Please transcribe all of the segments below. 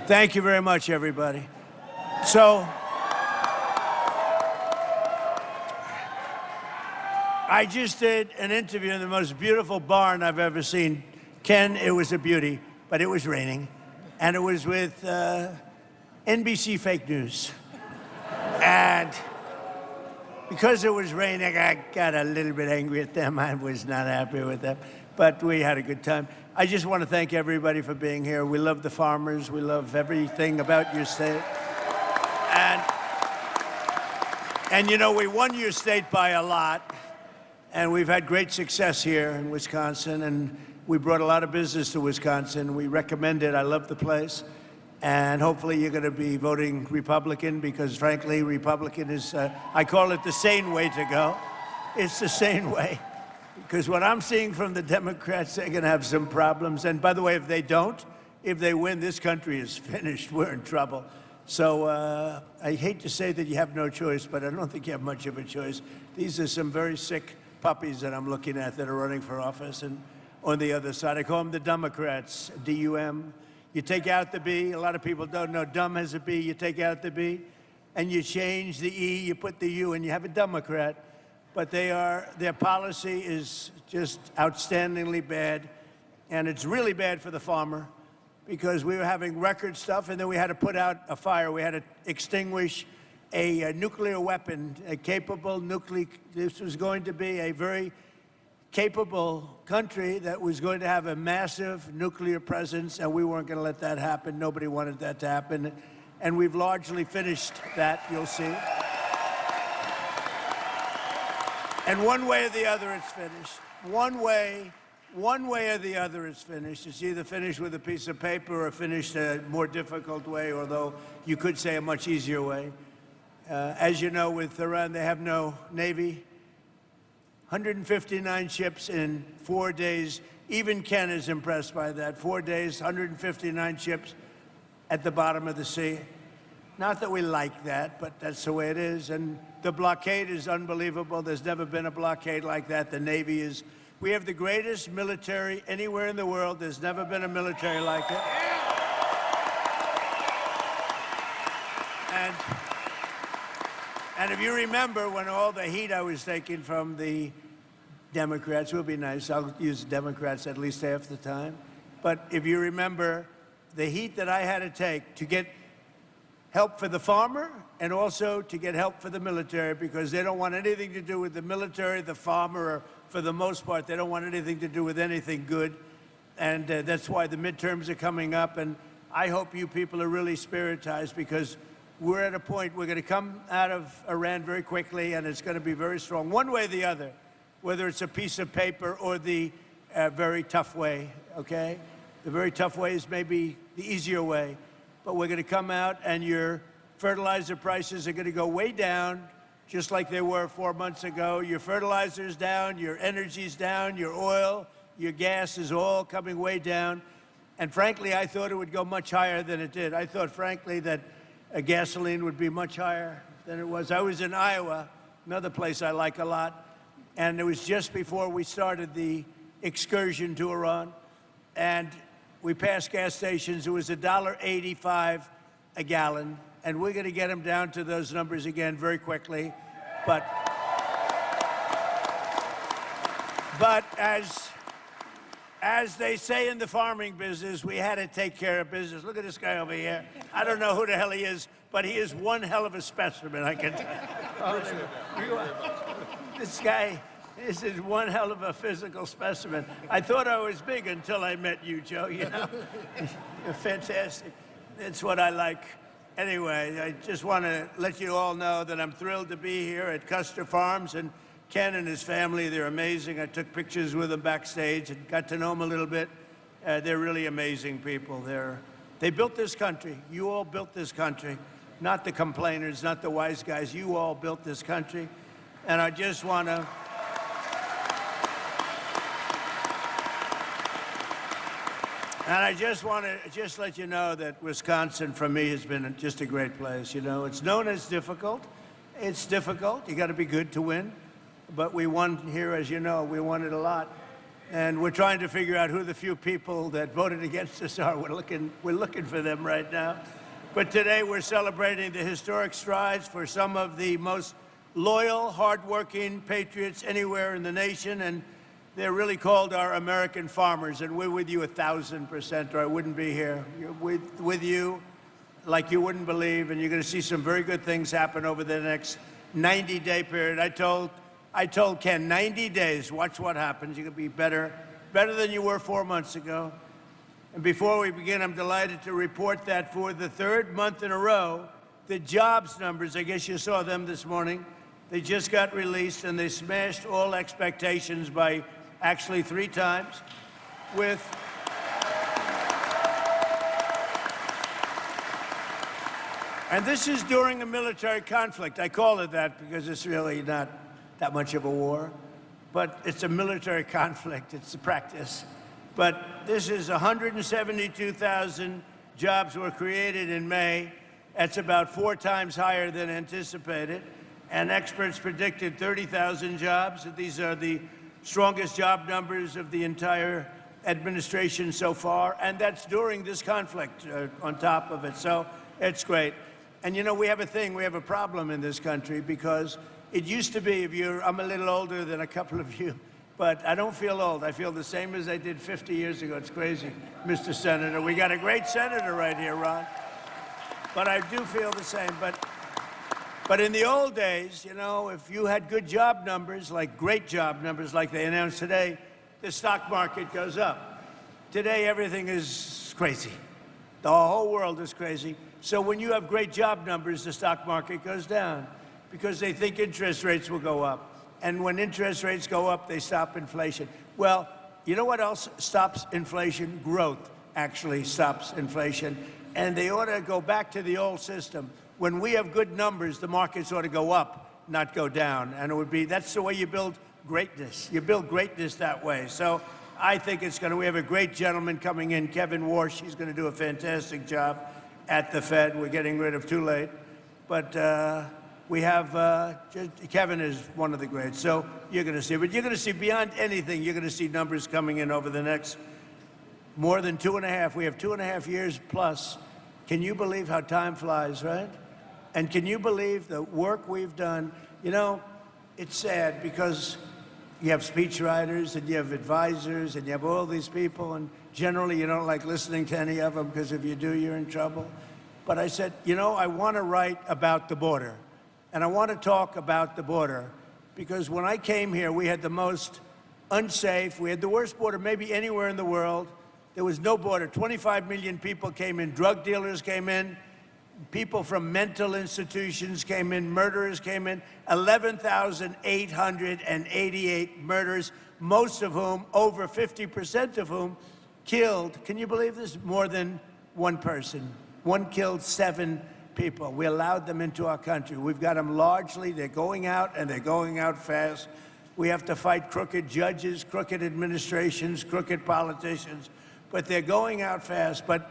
Thank you very much, everybody. So, I just did an interview in the most beautiful barn I've ever seen. Ken, it was a beauty, but it was raining. And it was with NBC Fake News. And because it was raining, I got a little bit angry at them. I was not happy with them, but we had a good time. I just want to thank everybody for being here. We love the farmers. We love everything about your state. And you know, we won your state by a lot, and we've had great success here in Wisconsin, and we brought a lot of business to Wisconsin. We recommend it. I love the place. And hopefully you're going to be voting Republican because, frankly, Republican is, I call it the sane way to go. It's the sane way. Because what I'm seeing from the Democrats, they're going to have some problems. And by the way, if they don't, if they win, this country is finished. We're in trouble. So I hate to say that you have no choice, but I don't think you have much of a choice. These are some very sick puppies that I'm looking at that are running for office. And on the other side, I call them the Democrats, D-U-M. You take out the B. A lot of people don't know dumb has a B. You take out the B, and you change the E, you put the U, and you have a Democrat. But their policy is just outstandingly bad, and it's really bad for the farmer because we were having record stuff, and then we had to put out a fire. We had to extinguish a nuclear weapon, a capable nuclear. This was going to be a very capable country that was going to have a massive nuclear presence, and we weren't going to let that happen. Nobody wanted that to happen, and we've largely finished that, you'll see. And one way or the other, it's finished. One way or the other, it's finished. It's either finished with a piece of paper or finished a more difficult way, although you could say a much easier way. As you know, with Iran, they have no Navy. 159 ships in 4 days. Even Ken is impressed by that. 4 days, 159 ships at the bottom of the sea. Not that we like that, but that's the way it is. And the blockade is unbelievable. There's never been a blockade like that. The Navy is, we have the greatest military anywhere in the world. There's never been a military like it. And if you remember when all the heat I was taking from the Democrats, will be nice, I'll use Democrats at least half the time. But if you remember the heat that I had to take to get help for the farmer and also to get help for the military because they don't want anything to do with the military, the farmer, or for the most part, they don't want anything to do with anything good. And that's why the midterms are coming up. And I hope you people are really spiritized because we're at a point, we're going to come out of Iran very quickly, and it's going to be very strong, one way or the other, whether it's a piece of paper or the very tough way, okay? The very tough way is maybe the easier way, but we're going to come out, and your fertilizer prices are going to go way down, just like they were 4 months ago. Your fertilizer's down, your energy's down, your oil, your gas is all coming way down. And frankly, I thought it would go much higher than it did. I thought, frankly, that gasoline would be much higher than it was. I was in Iowa, another place I like a lot, and it was just before we started the excursion to Iran, and we passed gas stations. It was $1.85 a gallon, and we're going to get them down to those numbers again very quickly. But as they say in the farming business, we had to take care of business. Look at this guy over here. I don't know who the hell he is, but he is one hell of a specimen, I can tell you. This guy, this is one hell of a physical specimen. I thought I was big until I met you, Joe, you know? You're fantastic. That's what I like. Anyway, I just want to let you all know that I'm thrilled to be here at Custer Farms, and Ken and his family, they're amazing. I took pictures with them backstage and got to know them a little bit. They're really amazing people. They built this country. You all built this country. Not the complainers, not the wise guys. You all built this country. And I just want to... And I just want to let you know that Wisconsin, for me, has been just a great place. You know, it's known as difficult. It's difficult. You got to be good to win. But we won here, as you know. We won it a lot. And we're trying to figure out who the few people that voted against us are. We're looking for them right now. But today we're celebrating the historic strides for some of the most loyal, hardworking patriots anywhere in the nation, and they're really called our American farmers, and we're with you 1,000%, or I wouldn't be here. With you like you wouldn't believe, and you're going to see some very good things happen over the next 90-day period. I told Ken, 90 days, watch what happens. You're going to be better than you were 4 months ago. And before we begin, I'm delighted to report that for the third month in a row, the jobs numbers, I guess you saw them this morning, they just got released, and they smashed all expectations by actually 3 times with and this is during a military conflict. I call it that because it's really not that much of a war, but it's a military conflict. It's a practice. But this is 172,000 jobs were created in May. That's about 4 times higher than anticipated. And experts predicted 30,000 jobs. These are the strongest job numbers of the entire administration so far. And that's during this conflict on top of it. So it's great. And you know, we have a problem in this country because it used to be, I'm a little older than a couple of you, but I don't feel old. I feel the same as I did 50 years ago. It's crazy, Mr. Senator. We got a great senator right here, Ron. But I do feel the same. But in the old days, you know, if you had good job numbers, like great job numbers like they announced today, the stock market goes up. Today, everything is crazy. The whole world is crazy. So when you have great job numbers, the stock market goes down, because they think interest rates will go up. And when interest rates go up, they stop inflation. Well, you know what else stops inflation? Growth actually stops inflation. And they ought to go back to the old system. When we have good numbers, the markets ought to go up, not go down. And that's the way you build greatness. You build greatness that way. So I think we have a great gentleman coming in, Kevin Warsh. He's going to do a fantastic job at the Fed. We're getting rid of too late. But we have, Kevin is one of the greats. So you're going to see. But you're going to see beyond anything, you're going to see numbers coming in over the next more than 2.5. We have 2.5 years plus. Can you believe how time flies, right? And can you believe the work we've done? You know, it's sad because you have speechwriters and you have advisors and you have all these people, and generally you don't like listening to any of them because if you do, you're in trouble. But I said, you know, I want to write about the border. And I want to talk about the border because when I came here, we had the most unsafe, we had the worst border maybe anywhere in the world. There was no border. 25 million people came in. Drug dealers came in. People from mental institutions came in. Murderers came in. 11,888 murders, most of whom, over 50% of whom, killed, can you believe this, more than one person. One killed 7 people. We allowed them into our country. We've got them largely. They're going out, and they're going out fast. We have to fight crooked judges, crooked administrations, crooked politicians. But they're going out fast. But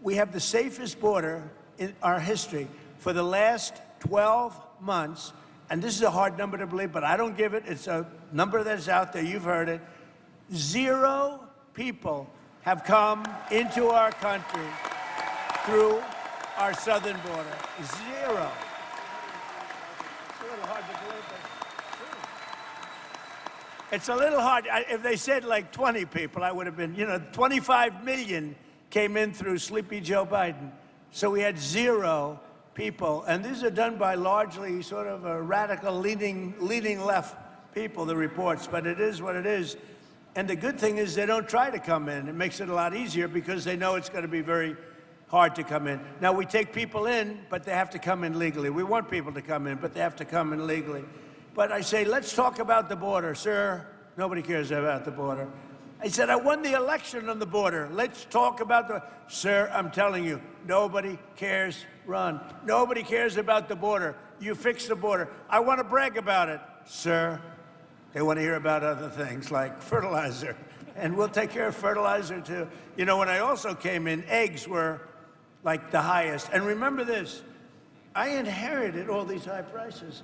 we have the safest border in our history. For the last 12 months, and this is a hard number to believe, but I don't give it. It's a number that's out there. You've heard it. 0 people have come into our country through our southern border. 0. It's a little hard to believe, but it's a little hard. If they said like 20 people, I would have been, 25 million came in through Sleepy Joe Biden. So we had 0 people. And these are done by largely sort of a radical leaning left people, the reports. But it is what it is. And the good thing is they don't try to come in. It makes it a lot easier because they know it's going to be very hard to come in. Now, we take people in, but they have to come in legally. We want people to come in, but they have to come in legally. But I say, let's talk about the border. Sir, nobody cares about the border. I said, I won the election on the border. Let's talk about the... Sir, I'm telling you, nobody cares, Ron. Nobody cares about the border. You fix the border. I want to brag about it. Sir, they want to hear about other things like fertilizer. And we'll take care of fertilizer, too. You know, when I also came in, eggs were like the highest. And remember this, I inherited all these high prices.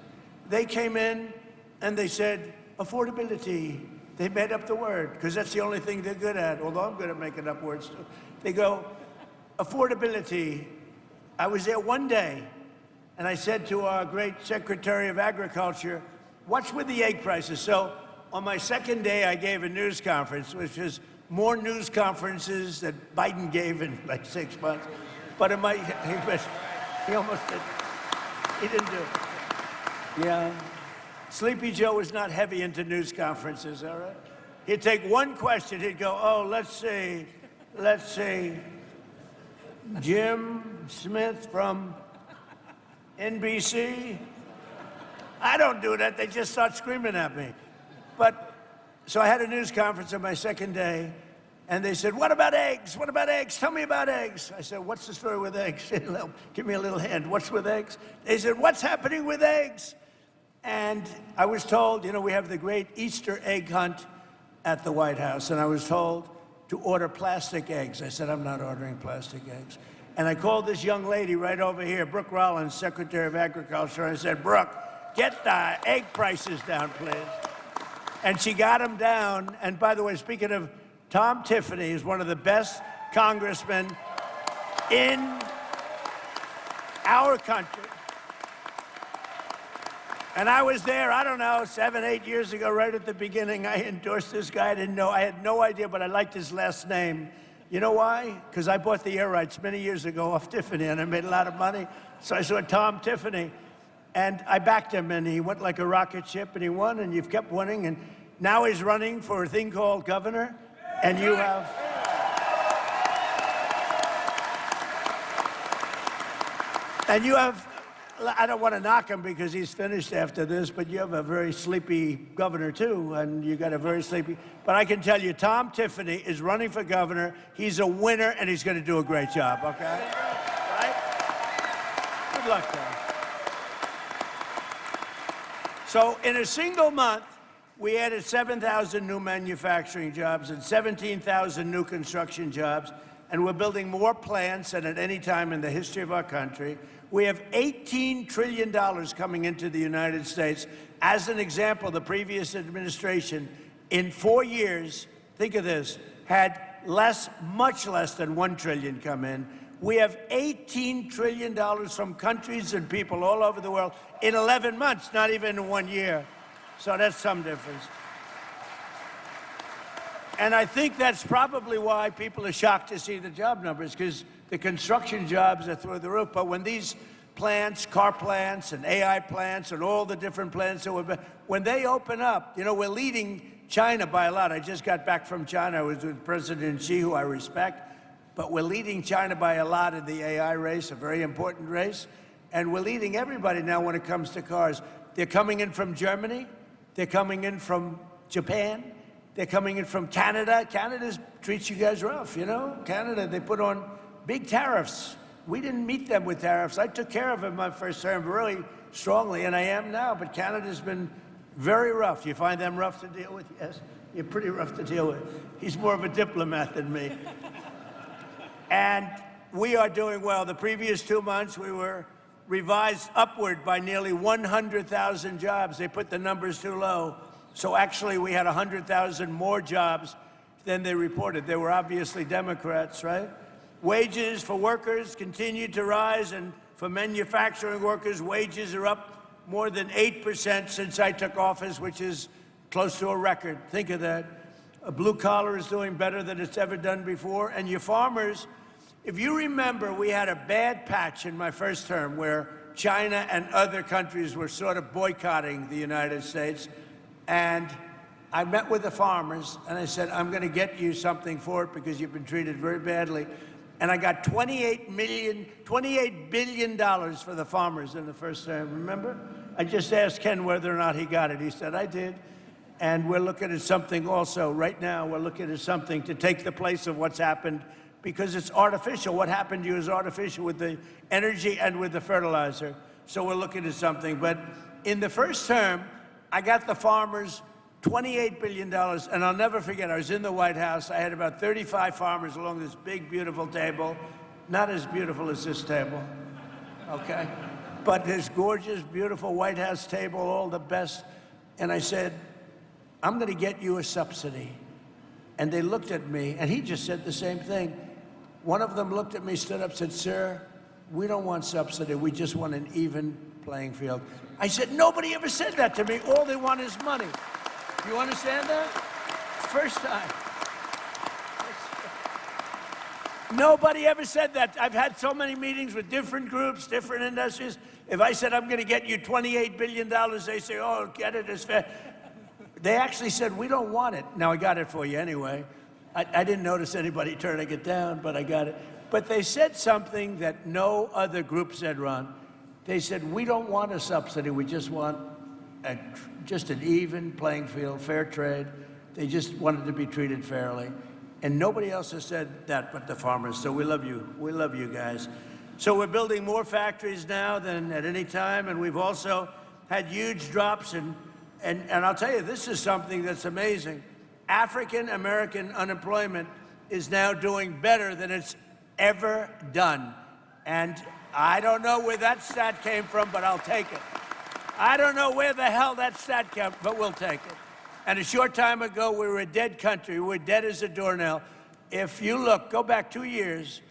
They came in and they said, affordability. They made up the word, because that's the only thing they're good at, although I'm good at making up words too. They go, affordability. I was there one day, and I said to our great Secretary of Agriculture, what's with the egg prices? So on my second day, I gave a news conference, which is more news conferences that Biden gave in like 6 months. But he almost did. He didn't do it. Yeah. Sleepy Joe was not heavy into news conferences, all right? He'd take one question, he'd go, oh, let's see, Jim Smith from NBC? I don't do that, they just start screaming at me. But, so I had a news conference on my second day, and they said, what about eggs? What about eggs? Tell me about eggs. I said, what's the story with eggs? Give me a little hint, what's with eggs? They said, what's happening with eggs? And I was told, you know, we have the great Easter egg hunt at the White House, and I was told to order plastic eggs. I said, I'm not ordering plastic eggs. And I called this young lady right over here, Brooke Rollins, Secretary of Agriculture, and I said, Brooke, get the egg prices down, please. And she got them down. And by the way, speaking of, Tom Tiffany is one of the best congressmen in our country. And I was there, I don't know, 7, 8 years ago, right at the beginning. I endorsed this guy. I had no idea, but I liked his last name. You know why? Because I bought the air rights many years ago off Tiffany, and I made a lot of money. So I saw Tom Tiffany, and I backed him, and he went like a rocket ship, and he won, and you've kept winning. And now he's running for a thing called governor, and you have... And you have... I don't want to knock him because he's finished after this, but you have a very sleepy governor, too, and you got a very sleepy... But I can tell you, Tom Tiffany is running for governor. He's a winner, and he's going to do a great job, okay? Right? Good luck to him. So in a single month, we added 7,000 new manufacturing jobs and 17,000 new construction jobs, and we're building more plants than at any time in the history of our country. We have $18 trillion coming into the United States. As an example, the previous administration, in 4 years, think of this, had much less than $1 trillion come in. We have $18 trillion from countries and people all over the world in 11 months, not even in 1 year. So that's some difference. And I think that's probably why people are shocked to see the job numbers, because the construction jobs are through the roof. But when these plants, car plants and AI plants and all the different plants, when they open up, you know, we're leading China by a lot. I just got back from China. I was with President Xi, who I respect. But we're leading China by a lot in the AI race, a very important race. And we're leading everybody now when it comes to cars. They're coming in from Germany. They're coming in from Japan. They're coming in from Canada. Canada treats you guys rough, you know? Canada, they put on big tariffs. We didn't meet them with tariffs. I took care of it my first term really strongly, and I am now. But Canada's been very rough. You find them rough to deal with? Yes, you're pretty rough to deal with. He's more of a diplomat than me. And we are doing well. The previous 2 months, we were revised upward by nearly 100,000 jobs. They put the numbers too low. So actually, we had 100,000 more jobs than they reported. They were obviously Democrats, right? Wages for workers continue to rise, and for manufacturing workers, wages are up more than 8% since I took office, which is close to a record. Think of that. A blue collar is doing better than it's ever done before. And your farmers, if you remember, we had a bad patch in my first term where China and other countries were sort of boycotting the United States. And I met with the farmers, and I said, I'm going to get you something for it because you've been treated very badly. And I got $28 billion for the farmers in the first term, remember? I just asked Ken whether or not he got it. He said, I did. And we're looking at something also. Right now, we're looking at something to take the place of what's happened, because it's artificial. What happened to you is artificial with the energy and with the fertilizer. So we're looking at something. But in the first term, I got the farmers $28 billion, and I'll never forget, I was in the White House. I had about 35 farmers along this big, beautiful table. Not as beautiful as this table, okay? But this gorgeous, beautiful White House table, all the best. And I said, I'm going to get you a subsidy. And they looked at me, and he just said the same thing. One of them looked at me, stood up, said, "Sir, we don't want subsidy. We just want an even playing field." I said, "Nobody ever said that to me. All they want is money." You understand that? First time. Nobody ever said that. I've had so many meetings with different groups, different industries. If I said, "I'm going to get you $28 billion, they say, "Oh, get it as fast." They actually said, "We don't want it." Now, I got it for you anyway. I didn't notice anybody turning it down, but I got it. But they said something that no other group said, Ron. They said, "We don't want a subsidy. We just want just an even playing field, fair trade." They just wanted to be treated fairly. And nobody else has said that but the farmers. So we love you. We love you guys. So we're building more factories now than at any time. And we've also had huge drops. And I'll tell you, this is something that's amazing. African-American unemployment is now doing better than it's ever done. And I don't know where that stat came from, but I'll take it. I don't know where the hell that stat came, but we'll take it. And a short time ago, we were a dead country. We were dead as a doornail. If you look, go back 2 years,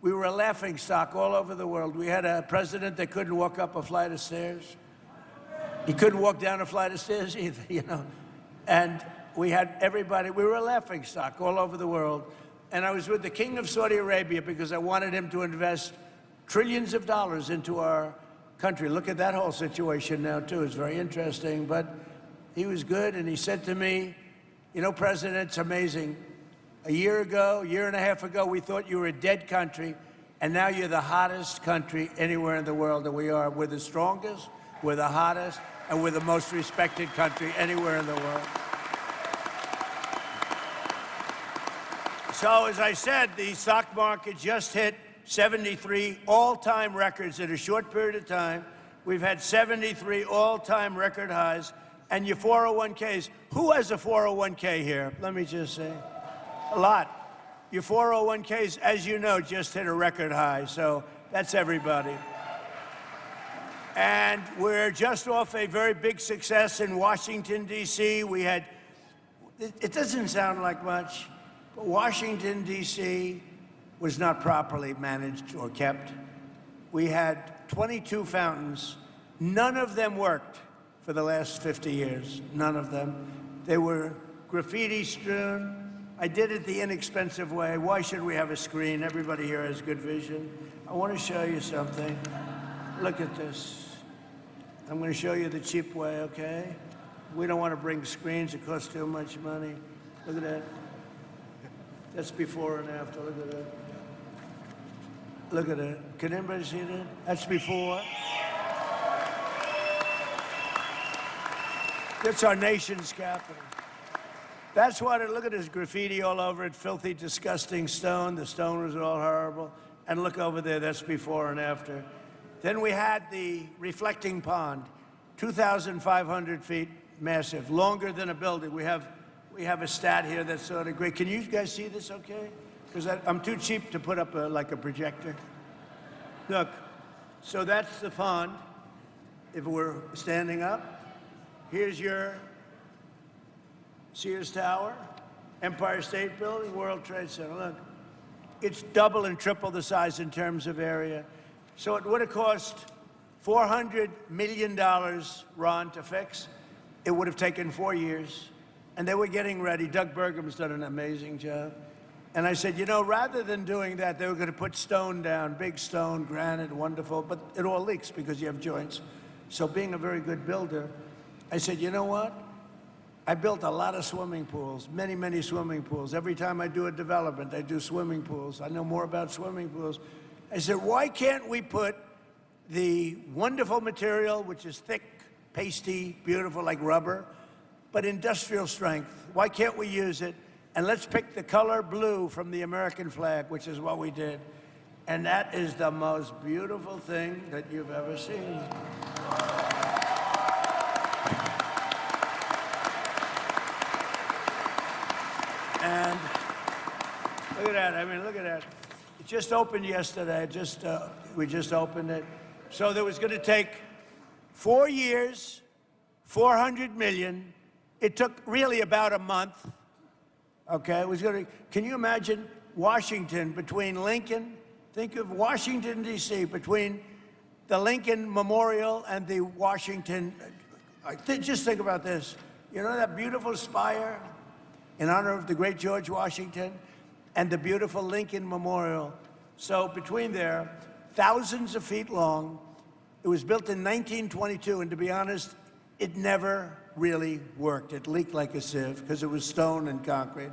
we were a laughingstock all over the world. We had a president that couldn't walk up a flight of stairs. He couldn't walk down a flight of stairs either, you know. And we had everybody, we were a laughingstock all over the world. And I was with the King of Saudi Arabia because I wanted him to invest trillions of dollars into our country. Look at that whole situation now, too. It's very interesting. But he was good, and he said to me, "You know, President, it's amazing. A year and a half ago, we thought you were a dead country, and now you're the hottest country anywhere in the world." And we are. We're the strongest, we're the hottest, and we're the most respected country anywhere in the world. So, as I said, the stock market just hit 73 all-time records in a short period of time. We've had 73 all-time record highs. And your 401ks, who has a 401k here? Let me just say, a lot. Your 401ks, as you know, just hit a record high, so that's everybody. And we're just off a very big success in Washington, D.C. We had, it doesn't sound like much, but Washington, D.C. was not properly managed or kept. We had 22 fountains. None of them worked for the last 50 years, none of them. They were graffiti strewn. I did it the inexpensive way. Why should we have a screen? Everybody here has good vision. I want to show you something. Look at this. I'm going to show you the cheap way, okay? We don't want to bring screens. It costs too much money. Look at that. That's before and after. Look at that. Look at it. Can anybody see that? That's before. It's our nation's capital. That's what it, look at this graffiti all over it, filthy, disgusting stone. The stone was all horrible. And look over there, that's before and after. Then we had the reflecting pond, 2,500 feet, massive, longer than a building. We have a stat here that's sort of great. Can you guys see this okay? Because I'm too cheap to put up like a projector. Look, so that's the pond, if we're standing up. Here's your Sears Tower, Empire State Building, World Trade Center. Look, it's double and triple the size in terms of area. So it would have cost $400 million, Ron, to fix. It would have taken 4 years. And they were getting ready. Doug Burgum's done an amazing job. And I said, you know, rather than doing that, they were going to put stone down, big stone, granite, wonderful, but it all leaks because you have joints. So being a very good builder, I said, you know what? I built a lot of swimming pools, many, many swimming pools. Every time I do a development, I do swimming pools. I know more about swimming pools. I said, why can't we put the wonderful material, which is thick, pasty, beautiful, like rubber, but industrial strength? Why can't we use it? And let's pick the color blue from the American flag, which is what we did. And that is the most beautiful thing that you've ever seen. And look at that. I mean, look at that. It just opened yesterday. We just opened it. So there was going to take 4 years, $400 million, It took really about a month. Okay, it was going to. Can you imagine Washington between Lincoln? Think of Washington, D.C., between the Lincoln Memorial and the Washington. Just think about this. You know that beautiful spire in honor of the great George Washington and the beautiful Lincoln Memorial. So between there, thousands of feet long. It was built in 1922, and to be honest, it never really worked. It leaked like a sieve because it was stone and concrete.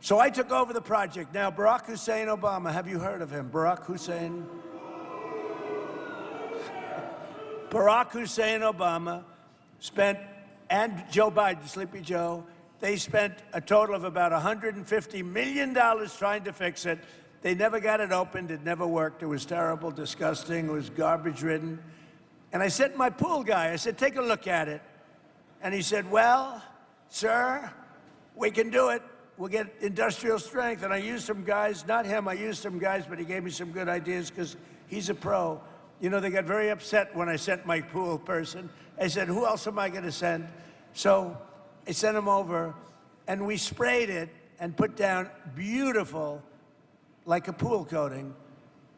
So I took over the project. Now, Barack Hussein Obama, have you heard of him? Barack Hussein Obama spent, and Joe Biden, Sleepy Joe, they spent a total of about $150 million trying to fix it. They never got it opened. It never worked. It was terrible, disgusting. It was garbage-ridden. And I said to my pool guy, I said, take a look at it. And he said, well, sir, we can do it. We'll get industrial strength. And I used some guys, not him, I used some guys, but he gave me some good ideas because he's a pro. You know, they got very upset when I sent my pool person. I said, who else am I going to send? So I sent him over, and we sprayed it and put down beautiful, like a pool coating.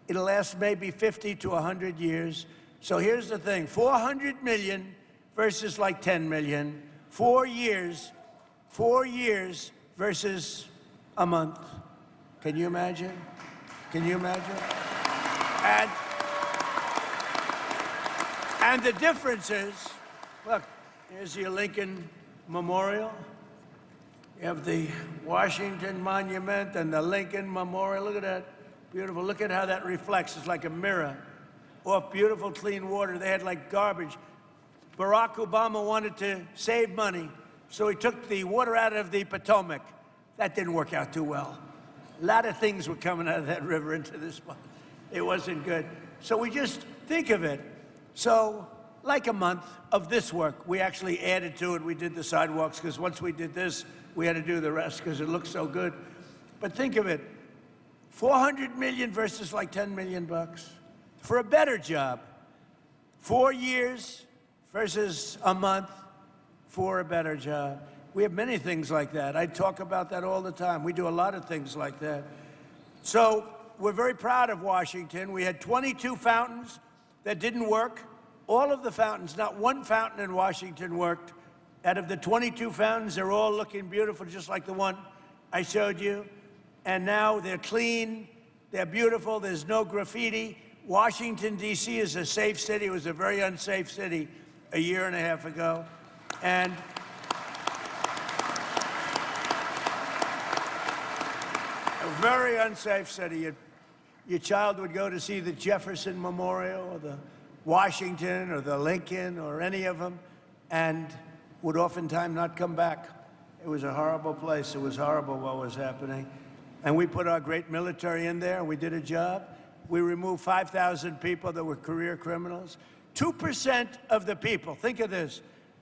It'll last maybe 50 to 100 years. So here's the thing, 400 million versus like 10 million. 4 years versus a month. Can you imagine? Can you imagine? And the difference is, look, here's your Lincoln Memorial. You have the Washington Monument and the Lincoln Memorial. Look at that. Beautiful. Look at how that reflects. It's like a mirror. Off beautiful, clean water. They had like garbage. Barack Obama wanted to save money, so he took the water out of the Potomac. That didn't work out too well. A lot of things were coming out of that river into this one. It wasn't good. So we just think of it. So like a month of this work, we actually added to it. We did the sidewalks, because once we did this, we had to do the rest because it looked so good. But think of it, 400 million versus like 10 million bucks for a better job. 4 years versus a month for a better job. We have many things like that. I talk about that all the time. We do a lot of things like that. So we're very proud of Washington. We had 22 fountains that didn't work. All of the fountains, not one fountain in Washington worked. Out of the 22 fountains, they're all looking beautiful, just like the one I showed you. And now they're clean, they're beautiful, there's no graffiti. Washington, D.C. is a safe city. It was a very unsafe city a year and a half ago. And a very unsafe city. Your child would go to see the Jefferson Memorial or the Washington or the Lincoln or any of them and would oftentimes not come back. It was a horrible place. It was horrible what was happening. And we put our great military in there, and we did a job. We removed 5,000 people that were career criminals. 2% of the people, think of this,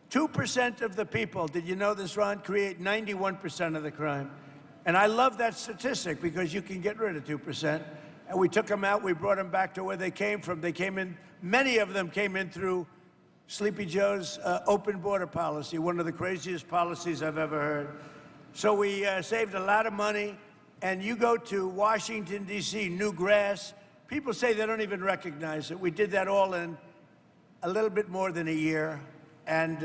2% of the people, did you know this, Ron, create 91% of the crime. And I love that statistic because you can get rid of 2%. And we took them out, we brought them back to where they came from. They came in, many of them came in through Sleepy Joe's open border policy, one of the craziest policies I've ever heard. So we saved a lot of money. And you go to Washington, D.C., new grass. People say they don't even recognize it. We did that all in a little bit more than a year. And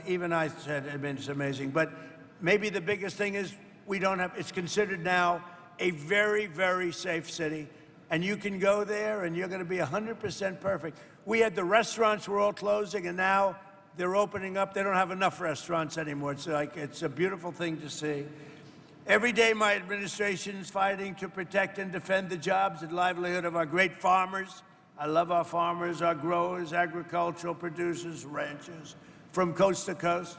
even I said, I mean, it's amazing. But maybe the biggest thing is we don't have, it's considered now a very, very safe city. And you can go there and you're going to be 100% perfect. We had the restaurants were all closing, and now they're opening up. They don't have enough restaurants anymore. It's like, it's a beautiful thing to see. Every day, my administration is fighting to protect and defend the jobs and livelihood of our great farmers. I love our farmers, our growers, agricultural producers, ranchers, from coast to coast.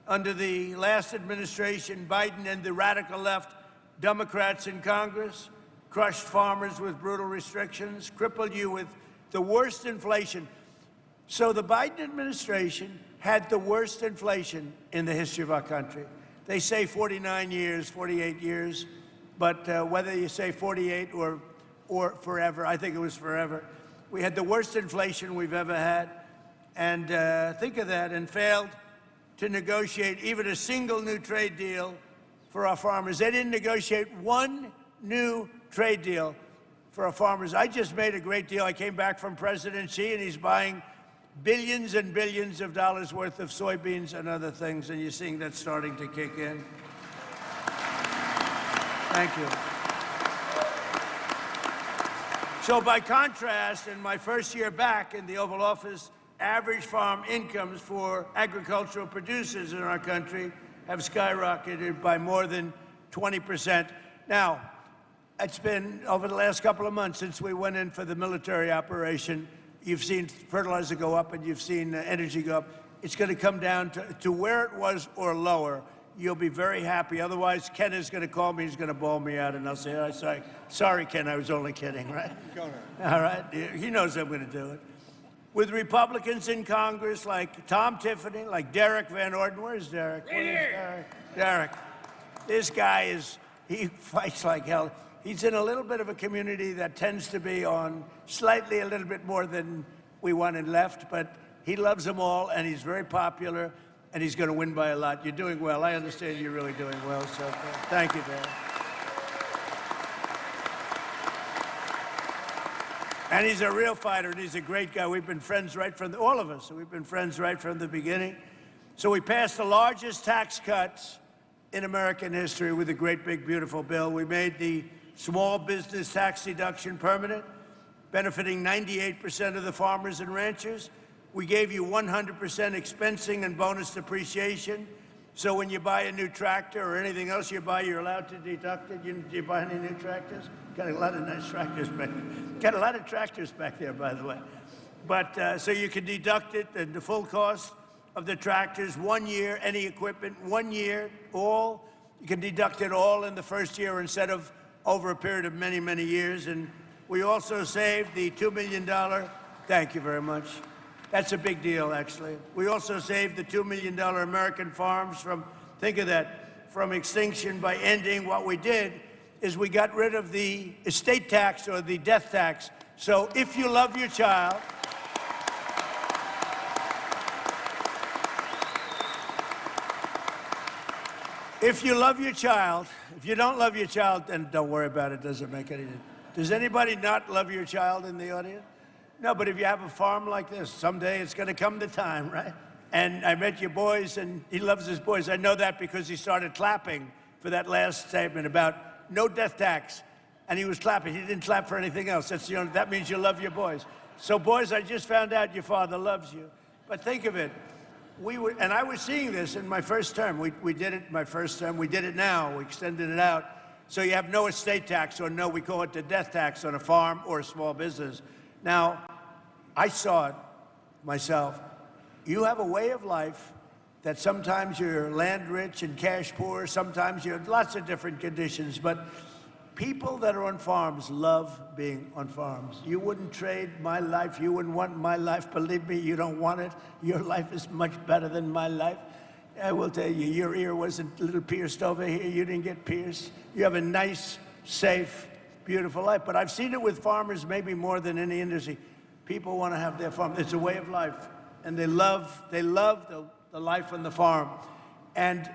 Under the last administration, Biden and the radical left Democrats in Congress crushed farmers with brutal restrictions, crippled you with the worst inflation. So the Biden administration had the worst inflation in the history of our country. They say 49 years, 48 years, but whether you say 48 or forever, I think it was forever. We had the worst inflation we've ever had, and think of that, and failed to negotiate even a single new trade deal for our farmers. They didn't negotiate one new trade deal for our farmers. I just made a great deal. I came back from President Xi, and he's buying billions and billions of dollars worth of soybeans and other things, and you're seeing that starting to kick in. Thank you. So by contrast, in my first year back in the Oval Office, average farm incomes for agricultural producers in our country have skyrocketed by more than 20%. Now, it's been over the last couple of months since we went in for the military operation. You've seen fertilizer go up and you've seen energy go up. It's going to come down to where it was or lower. You'll be very happy. Otherwise, Ken is going to call me. He's going to bawl me out, and I'll say, oh, sorry, Ken, I was only kidding, right? All right? He knows I'm going to do it. With Republicans in Congress like Tom Tiffany, like Derek Van Orden. Where's Derek? Derek. This guy he fights like hell. He's in a little bit of a community that tends to be on slightly a little bit more than we want in left, but he loves them all, and he's very popular, and he's going to win by a lot. You're doing well. I understand you're really doing well, so thank you, Derek. And he's a real fighter, and he's a great guy. We've been friends right from all of us. We've been friends right from the beginning. So we passed the largest tax cuts in American history with a great, big, beautiful bill. We made the small business tax deduction permanent, benefiting 98% of the farmers and ranchers. We gave you 100% expensing and bonus depreciation. So when you buy a new tractor or anything else you buy, you're allowed to deduct it. Do you buy any new tractors? Got a lot of nice tractors back there. Got a lot of tractors back there, by the way. But so you can deduct it, the full cost of the tractors, 1 year, any equipment, 1 year, all. You can deduct it all in the first year instead of over a period of many, many years. And we also saved the $2 million. Thank you very much. That's a big deal, actually. We also saved the $2 million American farms from, think of that, from extinction by ending. What we did is we got rid of the estate tax or the death tax. So if you love your child, if you love your child, if you don't love your child, then don't worry about it. It doesn't make any difference. Does anybody not love your child in the audience? No, but if you have a farm like this, someday it's going to come the time, right? And I met your boys, and he loves his boys. I know that because he started clapping for that last statement about no death tax. And he was clapping. He didn't clap for anything else. That means you love your boys. So, boys, I just found out your father loves you. But think of it. And I was seeing this in my first term. We did it my first term. We did it now. We extended it out. So you have no estate tax, or no, we call it the death tax on a farm or a small business. Now, I saw it myself. You have a way of life that sometimes you're land rich and cash poor, sometimes you're lots of different conditions, but people that are on farms love being on farms. You wouldn't trade my life. You wouldn't want my life. Believe me, you don't want it. Your life is much better than my life. I will tell you, your ear wasn't a little pierced over here. You didn't get pierced. You have a nice, safe, beautiful life. But I've seen it with farmers maybe more than any industry. People want to have their farm. It's a way of life. And they love the life on the farm. And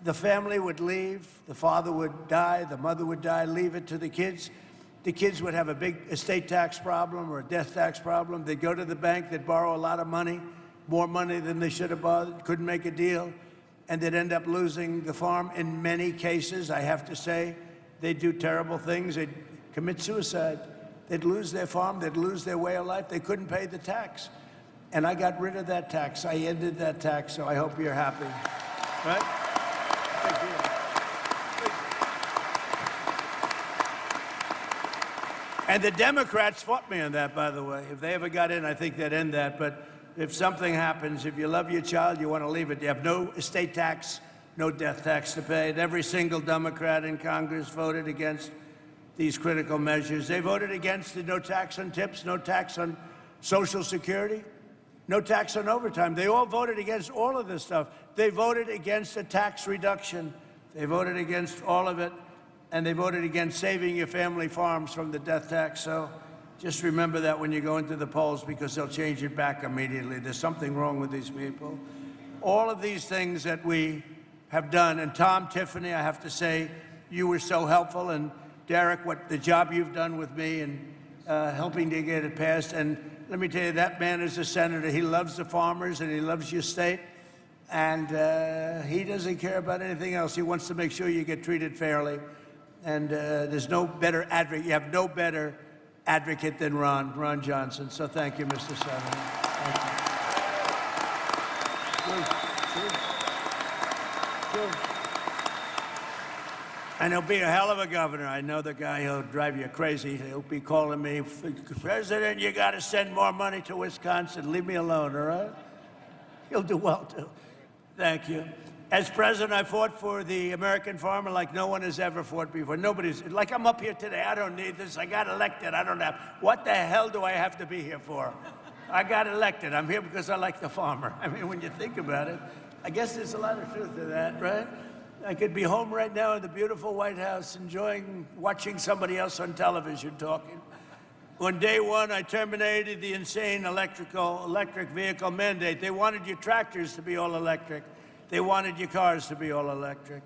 the family would leave, the father would die, the mother would die, leave it to the kids. The kids would have a big estate tax problem or a death tax problem. They'd go to the bank, they'd borrow a lot of money, more money than they should have borrowed, couldn't make a deal, and they'd end up losing the farm. In many cases, I have to say, they'd do terrible things. They'd commit suicide. They'd lose their farm, they'd lose their way of life. They couldn't pay the tax. And I got rid of that tax. I ended that tax, so I hope you're happy. Right? And the Democrats fought me on that, by the way. If they ever got in, I think they'd end that. But if something happens, if you love your child, you want to leave it. You have no estate tax, no death tax to pay. And every single Democrat in Congress voted against these critical measures. They voted against the no tax on tips, no tax on Social Security, no tax on overtime. They all voted against all of this stuff. They voted against a tax reduction. They voted against all of it. And they voted against saving your family farms from the death tax. So just remember that when you go into the polls, because they'll change it back immediately. There's something wrong with these people. all of these things that we have done. And Tom, Tiffany, I have to say, you were so helpful. And Derek, what the job you've done with me and helping to get it passed. And let me tell you, that man is a senator. He loves the farmers and he loves your state. And he doesn't care about anything else. He wants to make sure you get treated fairly. And there's no better advocate. You have no better advocate than Ron Johnson. So thank you, Mr. Senator. Thank you. And he'll be a hell of a governor. I know the guy who'll drive you crazy. He'll be calling me, President, you got to send more money to Wisconsin. Leave me alone, all right? He'll do well, too. Thank you. As president, I fought for the American farmer like no one has ever fought before. Nobody's, like I'm up here today, I don't need this. I got elected, I don't have. What the hell do I have to be here for? I got elected. I'm here because I like the farmer. I mean, when you think about it, I guess there's a lot of truth to that, right? I could be home right now in the beautiful White House watching somebody else on television talking. On day one, I terminated the insane electric vehicle mandate. They wanted your tractors to be all electric. They wanted your cars to be all electric.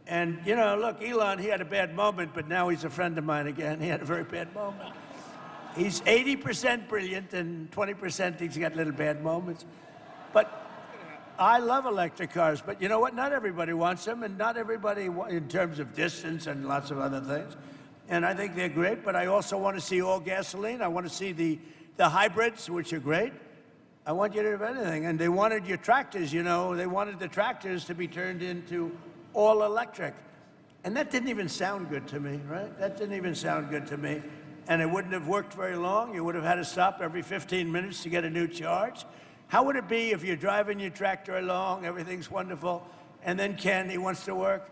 And, you know, look, Elon, he had a bad moment, but now he's a friend of mine again. He had a very bad moment. He's 80% brilliant, and 20% he's got little bad moments. But I love electric cars, but you know what? Not everybody wants them, and not everybody, in terms of distance and lots of other things. And I think they're great, but I also want to see all gasoline. I want to see the hybrids, which are great. I want you to have anything. And they wanted your tractors, you know, they wanted the tractors to be turned into all electric. And that didn't even sound good to me, right? That didn't even sound good to me. And it wouldn't have worked very long. You would have had to stop every 15 minutes to get a new charge. How would it be if you're driving your tractor along, everything's wonderful, and then Ken, he wants to work.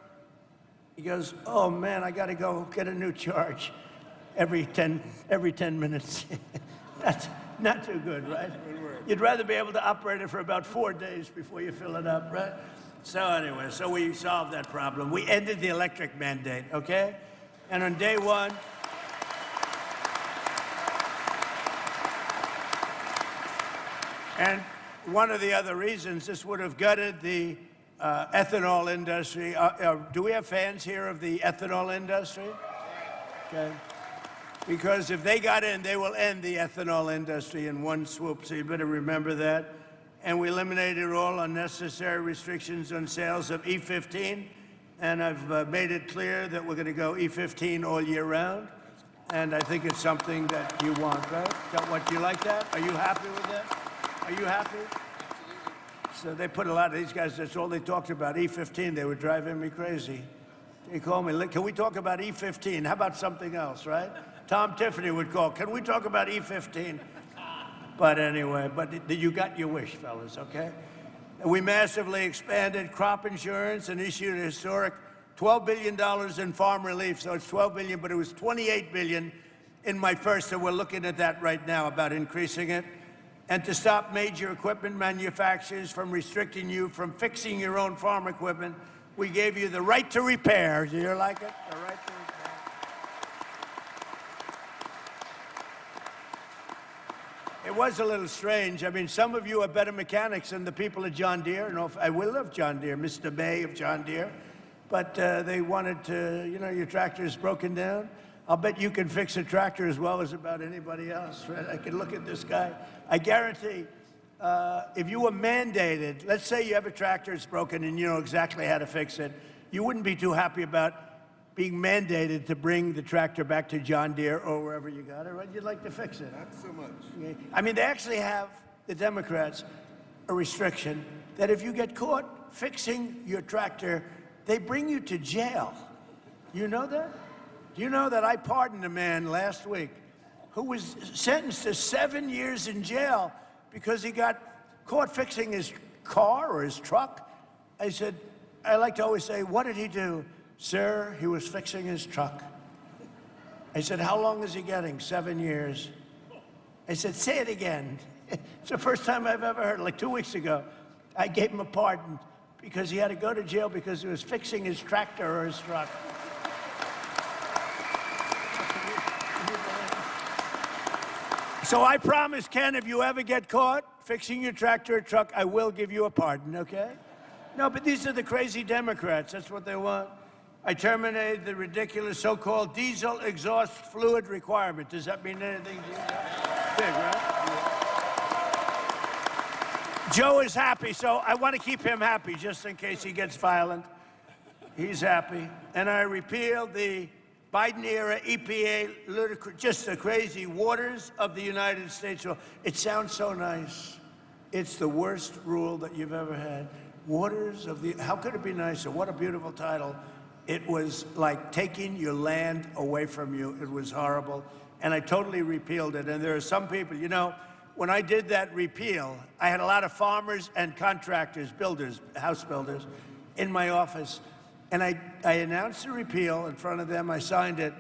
He goes, oh man, I gotta go get a new charge every 10 minutes. That's not too good, right? You'd rather be able to operate it for about 4 days before you fill it up, right? So anyway, so we solved that problem. We ended the electric mandate, okay? And on day one, and one of the other reasons, this would have gutted the ethanol industry. Do we have fans here of the ethanol industry? Okay. Because if they got in, they will end the ethanol industry in one swoop, so you better remember that. And we eliminated all unnecessary restrictions on sales of E15, and I've made it clear that we're going to go E15 all year round. And I think it's something that you want, right? What, do you like that? Are you happy with that? Are you happy? So they put a lot of these guys, that's all they talked about, E15. They were driving me crazy. They called me, can we talk about E15? How about something else, right? Tom Tiffany would call, can we talk about E15? But anyway, you got your wish, fellas, okay? And we massively expanded crop insurance and issued a historic $12 billion in farm relief. So it's $12 billion, but it was $28 billion in my first, and we're looking at that right now about increasing it. And to stop major equipment manufacturers from restricting you from fixing your own farm equipment, we gave you the right to repair. Do you like it? The right to repair. It was a little strange. I mean, some of you are better mechanics than the people at John Deere. And I will love John Deere, Mr. May of John Deere. But they wanted to, you know, your tractor's broken down. I'll bet you can fix a tractor as well as about anybody else, right? I can look at this guy. I guarantee, if you were mandated, let's say you have a tractor that's broken and you know exactly how to fix it, you wouldn't be too happy about being mandated to bring the tractor back to John Deere or wherever you got it, right? You'd like to fix it. Not so much. Okay? I mean, they actually have, the Democrats, a restriction that if you get caught fixing your tractor, they bring you to jail. You know that? Do you know that I pardoned a man last week who was sentenced to 7 years in jail because he got caught fixing his car or his truck? I said, I like to always say, what did he do? Sir, he was fixing his truck. I said, how long is he getting? 7 years. I said, say it again. It's the first time I've ever heard it, like 2 weeks ago. I gave him a pardon because he had to go to jail because he was fixing his tractor or his truck. So I promise, Ken, if you ever get caught fixing your tractor or truck, I will give you a pardon, okay? No, but these are the crazy Democrats. That's what they want. I terminated the ridiculous so-called diesel exhaust fluid requirement. Does that mean anything to you? Big, right? Joe is happy, so I want to keep him happy just in case he gets violent. He's happy. And I repealed the Biden-era EPA, just the crazy waters of the United States. It sounds so nice. It's the worst rule that you've ever had. Waters of the, how could it be nicer? What a beautiful title. It was like taking your land away from you. It was horrible. And I totally repealed it. And there are some people, you know, when I did that repeal, I had a lot of farmers and contractors, builders, house builders, in my office. And I announced the repeal in front of them. I signed it.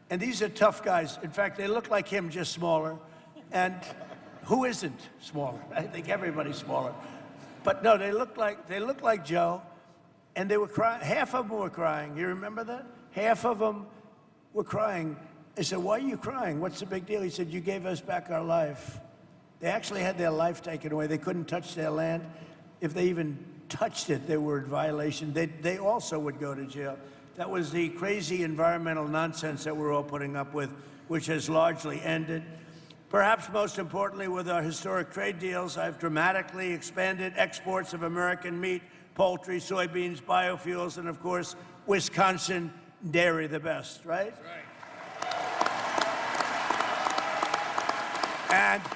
And these are tough guys. In fact, they look like him, just smaller. And who isn't smaller? I think everybody's smaller. But no, they look like Joe. And they were crying. Half of them were crying. You remember that? Half of them were crying. I said, why are you crying? What's the big deal? He said, you gave us back our life. They actually had their life taken away. They couldn't touch their land. If they even touched it, they were in violation. They also would go to jail. That was the crazy environmental nonsense that we're all putting up with, which has largely ended. Perhaps most importantly, with our historic trade deals, I've dramatically expanded exports of American meat, poultry, soybeans, biofuels, and of course, Wisconsin dairy, the best, right? That's right.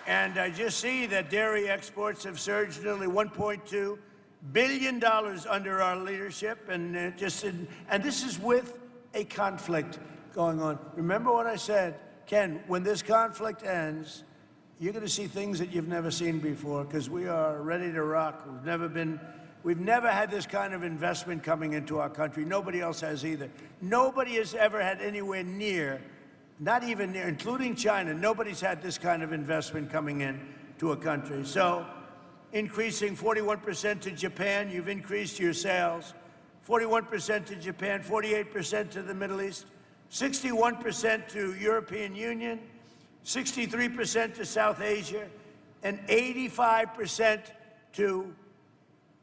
And I just see that dairy exports have surged nearly $1.2 billion under our leadership, and this is with a conflict going on. Remember what I said, Ken, when this conflict ends, you're going to see things that you've never seen before, because we are ready to rock. We've never had this kind of investment coming into our country. Nobody else has either. Nobody has ever had anywhere near, not even near, including China, nobody's had this kind of investment coming in to a country. So increasing 41% to Japan, you've increased your sales. 41% to Japan, 48% to the Middle East, 61% to European Union, 63% to South Asia, and 85% to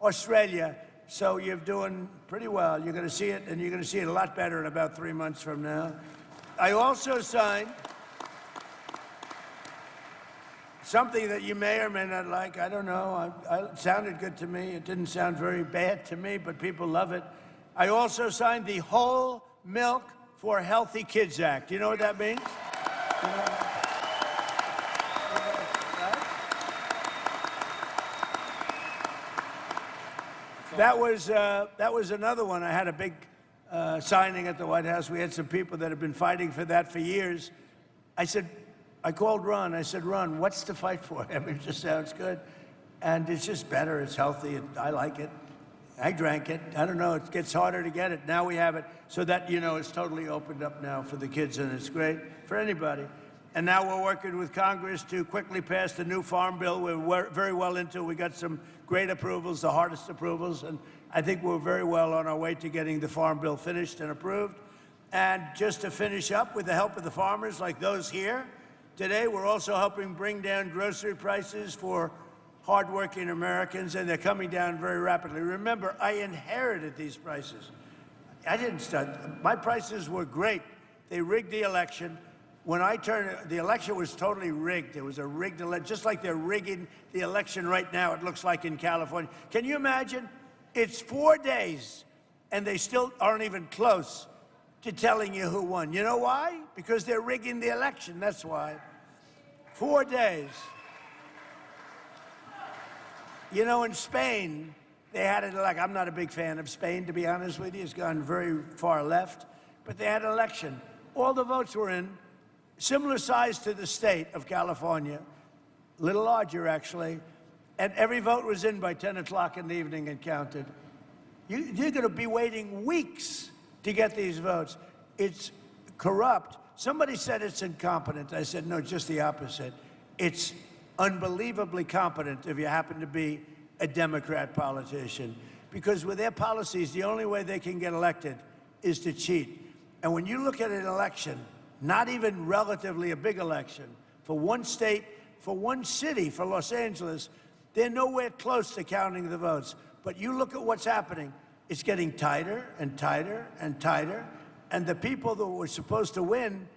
Australia. So you're doing pretty well. You're going to see it, and you're going to see it a lot better in about 3 months from now. I also signed something that you may or may not like. I don't know. It sounded good to me. It didn't sound very bad to me, but people love it. I also signed the Whole Milk for Healthy Kids Act. You know what that means? That was another one. I had a big signing at the White House. We had some people that have been fighting for that for years. I called Ron. I said, Ron, what's to fight for? I mean, it just sounds good. And it's just better. It's healthy. I like it. I drank it. I don't know. It gets harder to get it. Now we have it. So that, you know, it's totally opened up now for the kids, and it's great for anybody. And now we're working with Congress to quickly pass the new Farm Bill. We're very well into it. We got some great approvals, the hardest approvals, and I think we're very well on our way to getting the Farm Bill finished and approved. And just to finish up, with the help of the farmers like those here, today we're also helping bring down grocery prices for hardworking Americans, and they're coming down very rapidly. Remember, I inherited these prices. I didn't start. My prices were great. They rigged the election. When I turned, the election was totally rigged. It was a rigged election, just like they're rigging the election right now, it looks like in California. Can you imagine? It's 4 days, and they still aren't even close to telling you who won. You know why? Because they're rigging the election, that's why. 4 days. You know, in Spain, they had it like, I'm not a big fan of Spain, to be honest with you. It's gone very far left. But they had an election. All the votes were in, similar size to the state of California, a little larger, actually. And every vote was in by 10 o'clock in the evening and counted. You're going to be waiting weeks to get these votes. It's corrupt. Somebody said it's incompetent. I said, no, just the opposite. It's unbelievably competent if you happen to be a Democrat politician. Because with their policies, the only way they can get elected is to cheat. And when you look at an election, not even relatively a big election, for one state for one city, for Los Angeles, they're nowhere close to counting the votes. But you look at what's happening. It's getting tighter and tighter and tighter. And the people that were supposed to win,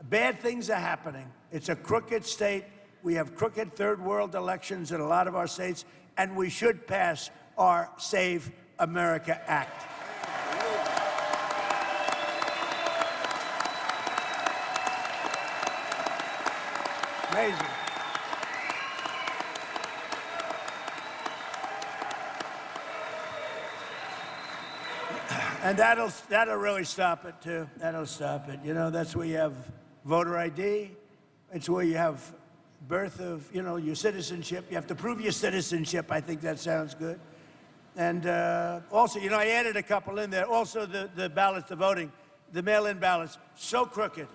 bad things are happening. It's a crooked state. We have crooked third world elections in a lot of our states, and we should pass our Save America Act. Amazing. And that'll really stop it, too. That'll stop it. You know, that's where you have voter ID. It's where you have birth of, you know, your citizenship. You have to prove your citizenship. I think that sounds good. And also, you know, I added a couple in there. Also, the ballots, the voting, the mail-in ballots, so crooked.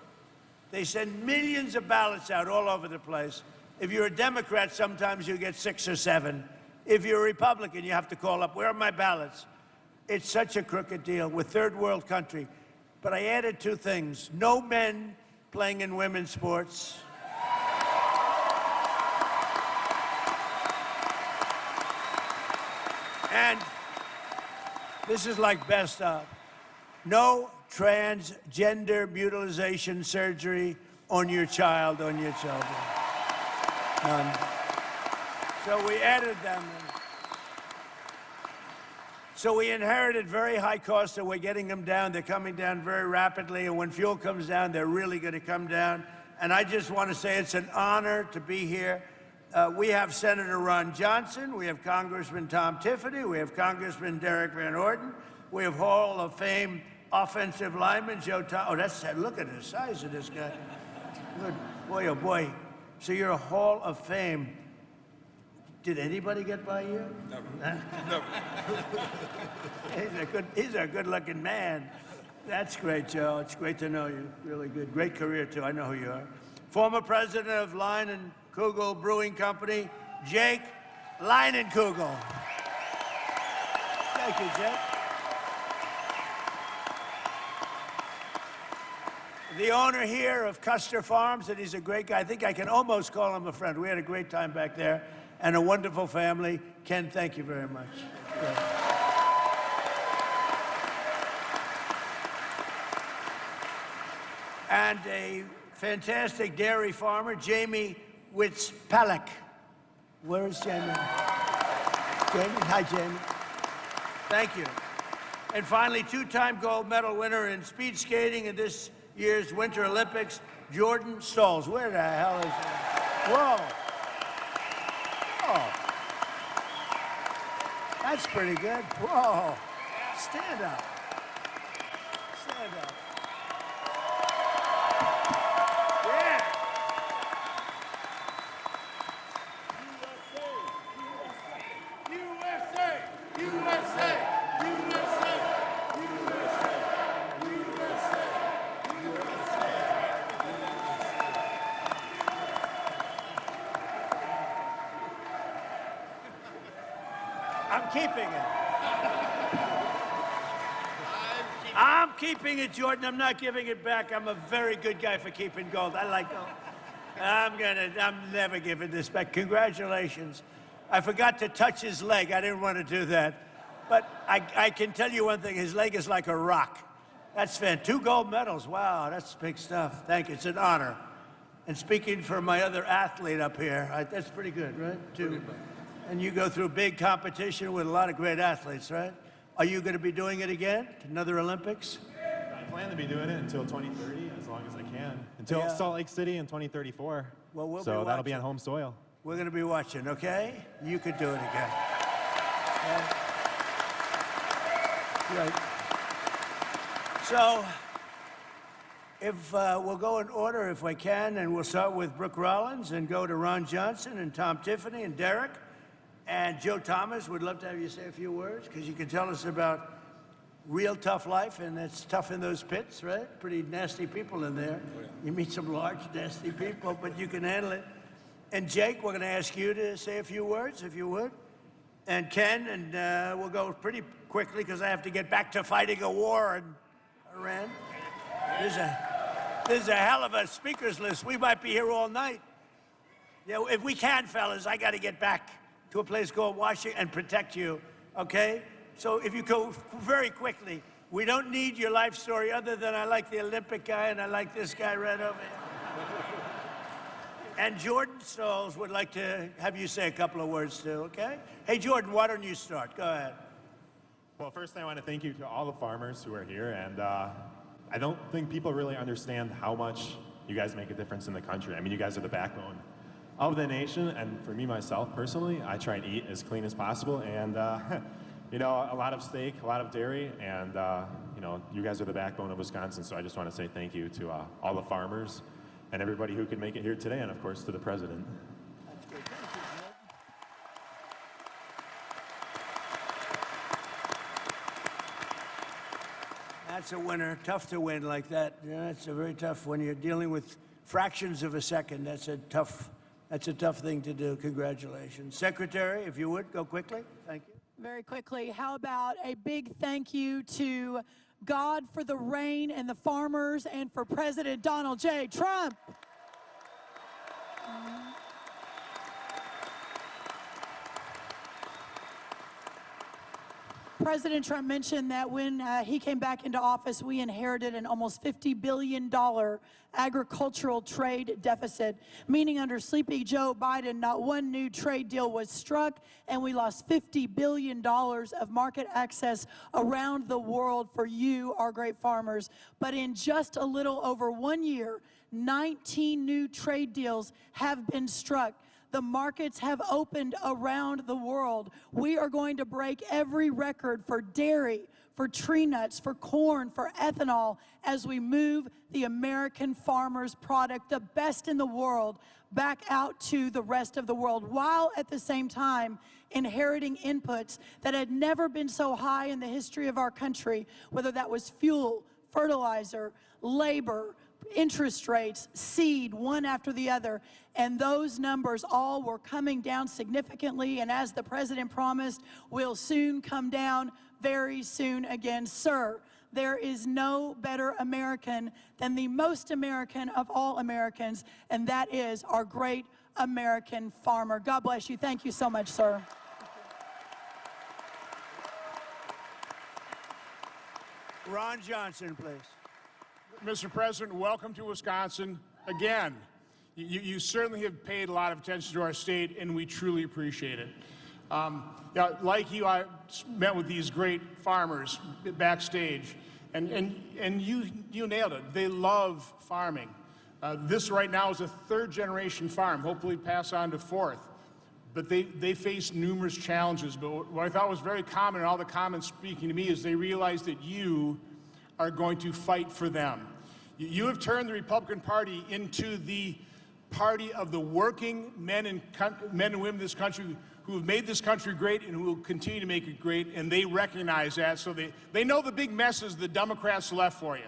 They send millions of ballots out all over the place. If you're a Democrat, sometimes you get 6 or 7. If you're a Republican, you have to call up, where are my ballots? It's such a crooked deal. We're third world country. But I added 2 things. No men playing in women's sports. And this is like best of. No transgender mutilization surgery on your child, on your children. None. So we added them. So we inherited very high costs, and we're getting them down. They're coming down very rapidly, and when fuel comes down, they're really going to come down. And I just want to say it's an honor to be here. We have Senator Ron Johnson, we have Congressman Tom Tiffany, we have Congressman Derek Van Orden, we have Hall of Fame offensive lineman Joe Thomas. Oh, that's look at the size of this guy. Good boy, oh boy. So you're a Hall of Fame. Did anybody get by you? Never. Never. He's a good-looking man. That's great, Joe. It's great to know you. Really good. Great career, too. I know who you are. Former president of Line and Kugel Brewing Company, Jake Leinenkugel. Thank you, Jake. The owner here of Custer Farms, and he's a great guy. I think I can almost call him a friend. We had a great time back there, and a wonderful family. Ken, thank you very much. And a fantastic dairy farmer, Jamie Witzpalek. Where is Jamie? Jamie? Hi, Jamie. Thank you. And finally, 2-time gold medal winner in speed skating in this year's Winter Olympics, Jordan Stolz. Where the hell is that? Whoa. Oh. That's pretty good. Whoa. Stand up. Stand up. Yeah. USA! USA! USA! USA! I'm keeping it. I'm keeping it, Jordan. I'm not giving it back. I'm a very good guy for keeping gold. I like gold. I'm never giving this back. Congratulations. I forgot to touch his leg. I didn't want to do that. But I can tell you one thing. His leg is like a rock. That's fantastic. 2 gold medals. Wow, that's big stuff. Thank you. It's an honor. And speaking for my other athlete up here, that's pretty good, right? 2. And you go through big competition with a lot of great athletes, right? Are you going to be doing it again? Another Olympics? I plan to be doing it until 2030, as long as I can. Until Salt Lake City in 2034. Well, we'll so be that'll be watching. on home soil. We're going to be watching, okay? You could do it again. Right. So, if we'll go in order if we can, and we'll start with Brooke Rollins and go to Ron Johnson and Tom Tiffany and Derek. And Joe Thomas, would love to have you say a few words, because you can tell us about real tough life, and it's tough in those pits, right? Pretty nasty people in there. Oh, yeah. You meet some large, nasty people, but you can handle it. And Jake, we're going to ask you to say a few words, if you would. And Ken, and we'll go pretty quickly, because I have to get back to fighting a war in Iran. There's a hell of a speakers list. We might be here all night. Yeah, if we can, fellas, I got to get back to a place called Washington and protect you, okay? So if you go very quickly, we don't need your life story other than I like the Olympic guy and I like this guy right over here. And Jordan Stalls would like to have you say a couple of words too, okay? Hey, Jordan, why don't you start? Go ahead. Well, first I want to thank you to all the farmers who are here, and I don't think people really understand how much you guys make a difference in the country. I mean, you guys are the backbone of the nation, and for me, myself, personally, I try and eat as clean as possible, and you know, a lot of steak, a lot of dairy, and you know, you guys are the backbone of Wisconsin, so I just want to say thank you to all the farmers and everybody who could make it here today, and of course, to the president. That's good. Thank you, Jordan. That's a winner. Tough to win like that. Yeah, it's a very tough when you're dealing with fractions of a second. That's a tough thing to do. Congratulations. Secretary, if you would, go quickly. Thank you. Very quickly, how about a big thank you to God for the rain and the farmers and for President Donald J. Trump. President Trump mentioned that when he came back into office, we inherited an almost $50 billion agricultural trade deficit, meaning under Sleepy Joe Biden, not one new trade deal was struck, and we lost $50 billion of market access around the world for you, our great farmers. But in just a little over 1 year, 19 new trade deals have been struck. The markets have opened around the world. We are going to break every record for dairy, for tree nuts, for corn, for ethanol, as we move the American farmer's product, the best in the world, back out to the rest of the world, while at the same time inheriting inputs that had never been so high in the history of our country, whether that was fuel, fertilizer, labor, interest rates, seed, one after the other, and those numbers all were coming down significantly, and as the president promised, will soon come down very soon again. Sir, there is no better American than the most American of all Americans, and that is our great American farmer. God bless you. Thank you so much, sir. Ron Johnson, please. Mr. President, welcome to Wisconsin again. You certainly have paid a lot of attention to our state, and we truly appreciate it. Yeah, like you, I met with these great farmers backstage, and you nailed it. They love farming. This right now is a third-generation farm, hopefully pass on to fourth. But they face numerous challenges. But what I thought was very common in all the comments speaking to me is they realize that you are going to fight for them. You have turned the Republican Party into the party of the working men and women of this country who have made this country great and who will continue to make it great, and they recognize that. So they know the big messes the Democrats left for you.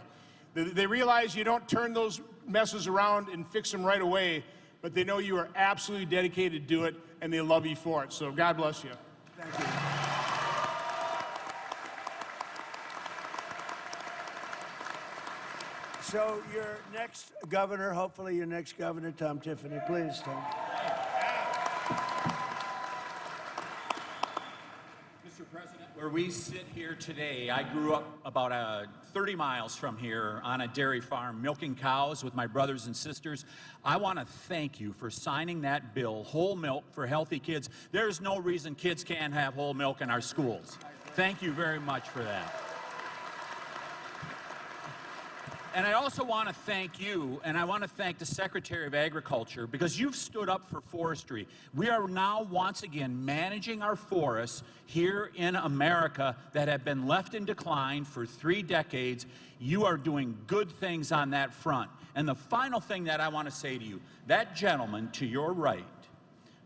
They realize you don't turn those messes around and fix them right away, but they know you are absolutely dedicated to do it, and they love you for it. So God bless you. Thank you. So your next governor, hopefully your next governor, Tom Tiffany. Please, Tom. Mr. President, where we sit here today, I grew up about 30 miles from here on a dairy farm, milking cows with my brothers and sisters. I want to thank you for signing that bill, whole milk for healthy kids. There's no reason kids can't have whole milk in our schools. Thank you very much for that. And I also want to thank you, and I want to thank the Secretary of Agriculture, because you've stood up for forestry. We are now once again managing our forests here in America that have been left in decline for 3 decades. You are doing good things on that front. And the final thing that I want to say to you, that gentleman to your right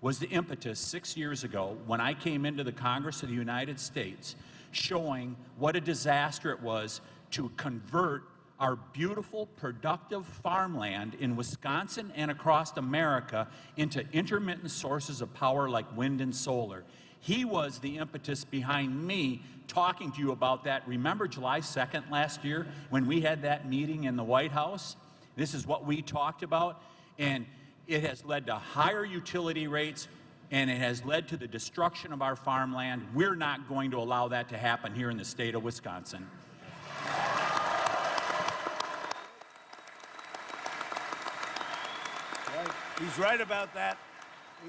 was the impetus 6 years ago when I came into the Congress of the United States, showing what a disaster it was to convert our beautiful, productive farmland in Wisconsin and across America into intermittent sources of power like wind and solar. He was the impetus behind me talking to you about that. Remember July 2nd last year when we had that meeting in the White House? This is what we talked about. And It has led to higher utility rates, and it has led to the destruction of our farmland. We're not going to allow that to happen here in the state of Wisconsin. Right. He's right about that.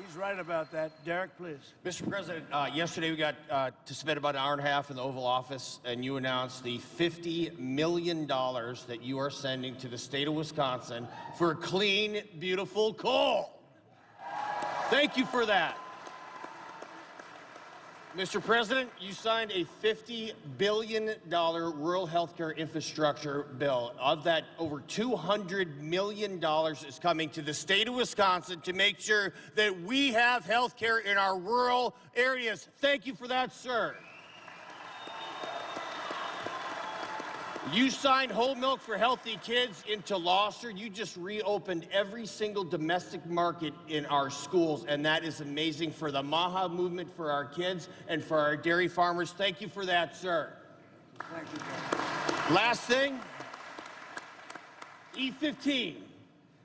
He's right about that. Derek, please. Mr. President, yesterday we got to spend about an hour and a half in the Oval Office, and you announced the $50 million that you are sending to the state of Wisconsin for clean, beautiful coal. Thank you for that. Mr. President, you signed a $50 billion rural healthcare infrastructure bill. Of that, over $200 million is coming to the state of Wisconsin to make sure that we have healthcare in our rural areas. Thank you for that, sir. You signed whole milk for healthy kids into law, sir. You just reopened every single domestic market in our schools, and that is amazing for the MAHA movement, for our kids, and for our dairy farmers. Thank you for that, sir. Thank you, Derek. Last thing, E15.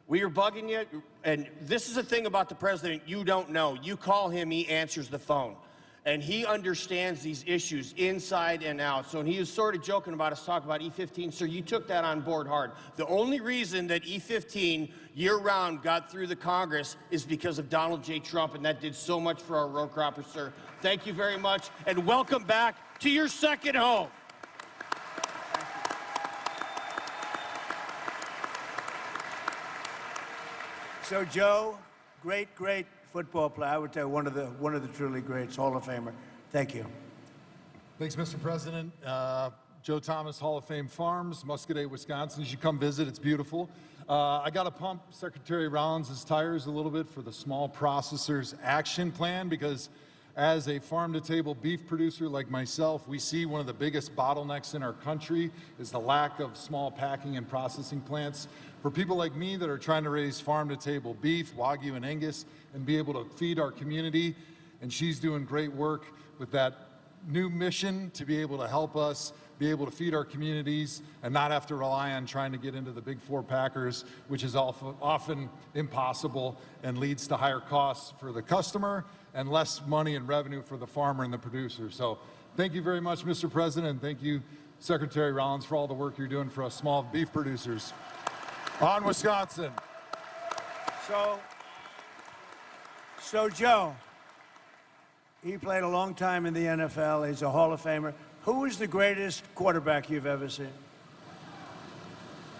We are bugging you, and this is the thing about the president you don't know. You call him, he answers the phone. And he understands these issues inside and out. So when he was sort of joking about us talking about E15, sir, you took that on board hard. The only reason that E15 year-round got through the Congress is because of Donald J. Trump, and that did so much for our row croppers, sir. Thank you very much, and welcome back to your second home. So, Joe, great football player. I would tell you one of the truly greats, Hall of Famer. Thank you. Thanks, Mr. President. Joe Thomas, Hall of Fame Farms, Muscadet, Wisconsin. You should come visit. It's beautiful. I got to pump Secretary Rollins' tires a little bit for the Small Processors Action Plan, because as a farm-to-table beef producer like myself, we see one of the biggest bottlenecks in our country is the lack of small packing and processing plants. For people like me that are trying to raise farm-to-table beef, Wagyu and Angus, and be able to feed our community, and she's doing great work with that new mission to be able to help us be able to feed our communities and not have to rely on trying to get into the big four packers, which is often impossible and leads to higher costs for the customer and less money and revenue for the farmer and the producer. So thank you very much, Mr. President, and thank you, Secretary Rollins, for all the work you're doing for us small beef producers. On Wisconsin. So Joe, he played a long time in the NFL. He's a Hall of Famer. Who is the greatest quarterback you've ever seen?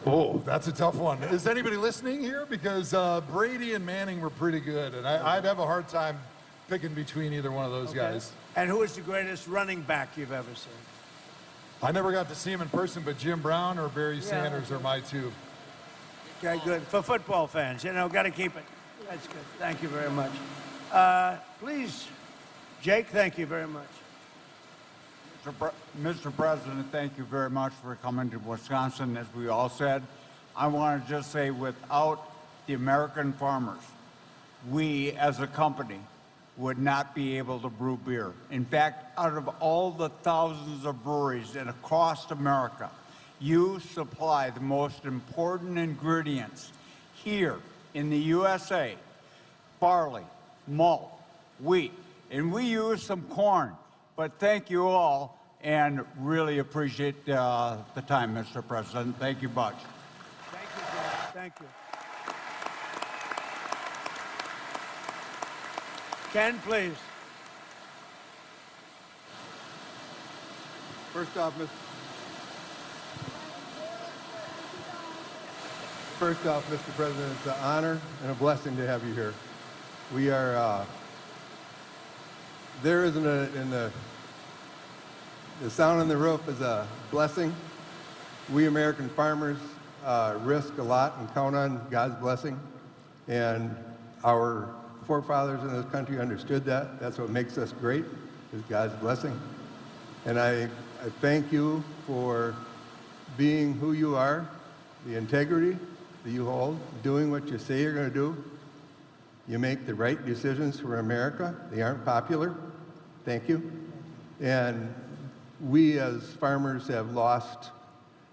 Oh, that's a tough one. Is anybody listening here? Because Brady and Manning were pretty good, and I'd have a hard time picking between either one of those guys. And who is the greatest running back you've ever seen? I never got to see him in person, but Jim Brown or Barry Sanders are my two. Okay, good. For football fans, got to keep it. That's good. Thank you very much. Please, Jake, thank you very much. Mr. President, thank you very much for coming to Wisconsin. As we all said, I want to just say, without the American farmers, we as a company would not be able to brew beer. In fact, out of all the thousands of breweries across America, you supply the most important ingredients here in the USA: barley, malt, wheat, and we use some corn. But thank you all, and really appreciate the time, Mr. President. Thank you much. Thank you, Jake. Thank you. Ken, please. First off, Mr. President, it's an honor and a blessing to have you here. We are, there isn't the sound on the roof is a blessing. We American farmers risk a lot and count on God's blessing. And our forefathers in this country understood that. That's what makes us great, is God's blessing. And I thank you for being who you are, the integrity that you hold, doing what you say you're going to do. You make the right decisions for America. They aren't popular. Thank you. And we as farmers have lost,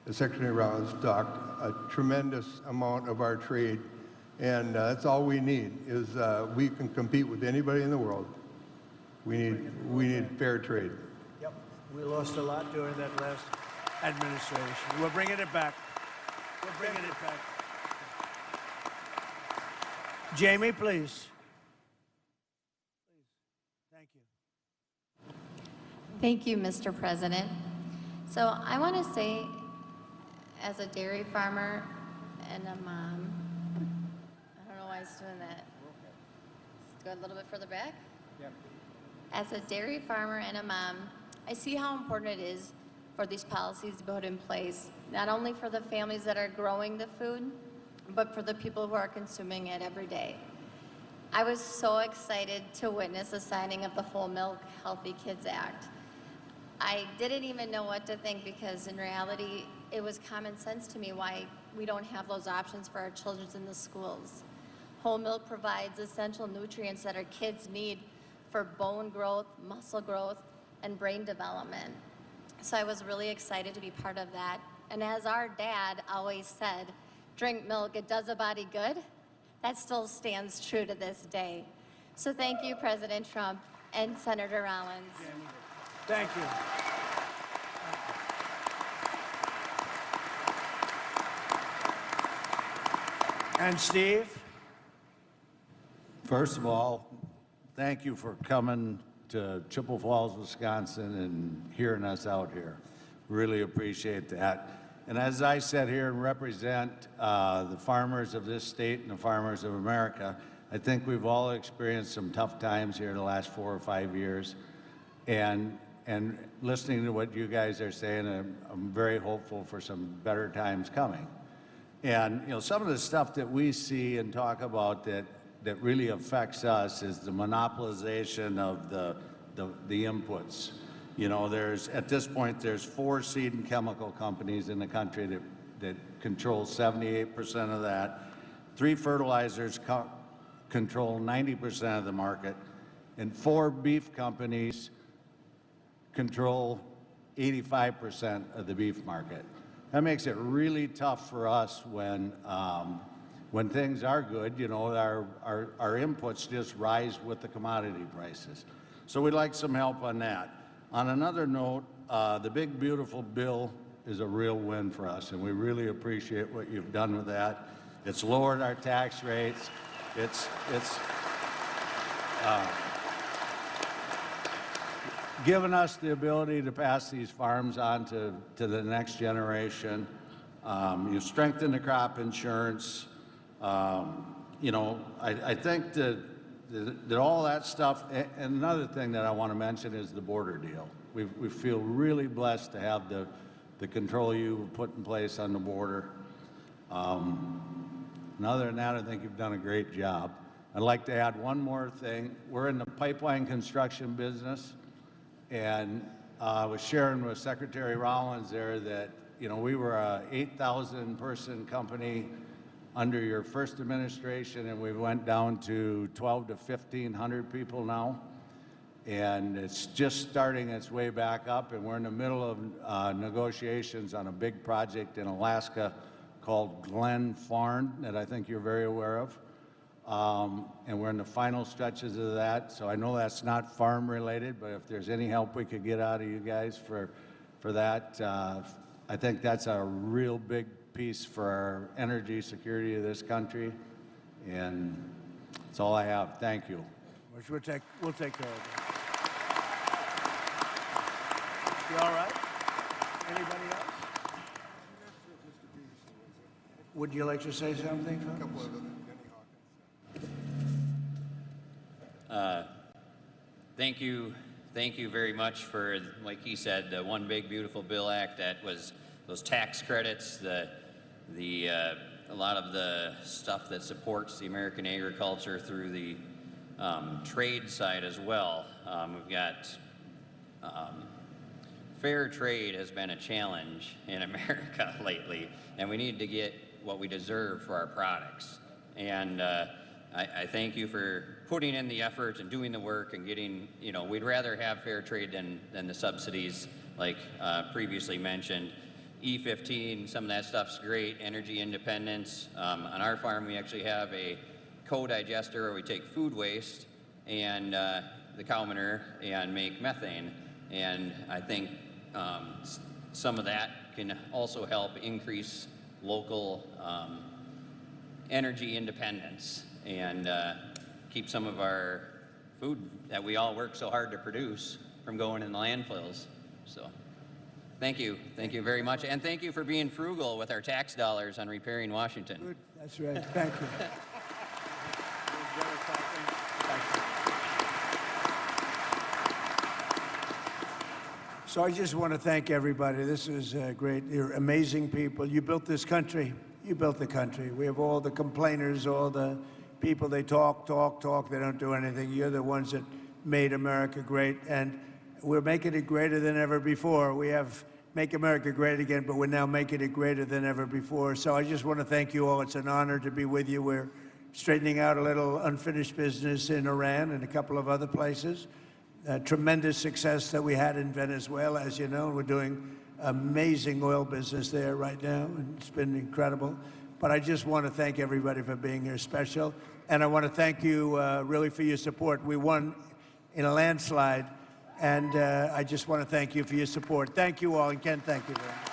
as Secretary Rollins talked, a tremendous amount of our trade. And that's all we need is we can compete with anybody in the world. We need fair trade. Yep. We lost a lot during that last administration. We're bringing it back. We're bringing it back. Jamie, please. Thank you. Thank you, Mr. President. So I want to say, as a dairy farmer and a mom, I don't know why he's doing that. Let's go a little bit further back. Yep. As a dairy farmer and a mom, I see how important it is for these policies to be put in place, not only for the families that are growing the food, but for the people who are consuming it every day. I was so excited to witness the signing of the Whole Milk Healthy Kids Act. I didn't even know what to think because in reality, it was common sense to me why we don't have those options for our children in the schools. Whole milk provides essential nutrients that our kids need for bone growth, muscle growth, and brain development. So I was really excited to be part of that. And as our dad always said, drink milk, it does a body good. That still stands true to this day. So thank you, President Trump and Senator Rollins. Thank you. And Steve? First of all, thank you for coming to Chippewa Falls, Wisconsin and hearing us out here. Really appreciate that. And as I sit here and represent the farmers of this state and the farmers of America, I think we've all experienced some tough times here the last 4 or 5 years. And listening to what you guys are saying, I'm very hopeful for some better times coming. And some of the stuff that we see and talk about that really affects us is the monopolization of the inputs. At this point, there's 4 seed and chemical companies in the country that control 78% of that. 3 fertilizers control 90% of the market, and 4 beef companies control 85% of the beef market. That makes it really tough for us when things are good. Our inputs just rise with the commodity prices. So we'd like some help on that. On another note, the big beautiful bill is a real win for us, and we really appreciate what you've done with that. It's lowered our tax rates. It's given us the ability to pass these farms on to the next generation. You strengthen the crop insurance. I think that all that stuff, and another thing that I want to mention is the border deal. We feel really blessed to have the control you put in place on the border. And other than that, I think you've done a great job. I'd like to add one more thing. We're in the pipeline construction business, and I was sharing with Secretary Rollins there that, we were a 8,000 person company under your first administration, and we went down to 12 to 1,500 people now. And it's just starting its way back up, and we're in the middle of negotiations on a big project in Alaska called Glen Farm that I think you're very aware of. And we're in the final stretches of that, so I know that's not farm related, but if there's any help we could get out of you guys for that, I think that's a real big piece for our energy security of this country, and that's all I have. Thank you. Which we'll take care of it. You all right? Anybody else? Would you like to say something, folks? Thank you very much for, like he said, the One Big Beautiful Bill Act. That was those tax credits, a lot of the stuff that supports the American agriculture through the trade side as well. We've got fair trade has been a challenge in America lately, and we need to get what we deserve for our products. And I thank you for putting in the effort and doing the work and getting, we'd rather have fair trade than the subsidies like previously mentioned. E15, some of that stuff's great, energy independence. On our farm, we actually have a co-digester where we take food waste and the cow manure and make methane. And I think some of that can also help increase local energy independence and keep some of our food that we all work so hard to produce from going in the landfills. So thank you very much, and thank you for being frugal with our tax dollars on repairing Washington. Good. That's right. Thank you. So I just want to thank everybody. This is great. You're amazing people. You built this country. You built the country. We have all the complainers, all the people, they talk. They don't do anything. You're the ones that made America great, and we're making it greater than ever before. We have Make America Great Again, but we're now making it greater than ever before. So I just want to thank you all. It's an honor to be with you. We're straightening out a little unfinished business in Iran and a couple of other places. Tremendous success that we had in Venezuela, as you know. We're doing amazing oil business there right now, and it's been incredible. But I just want to thank everybody for being here special. And I want to thank you really for your support. We won in a landslide, and I just want to thank you for your support. Thank you all, and Ken, thank you very much.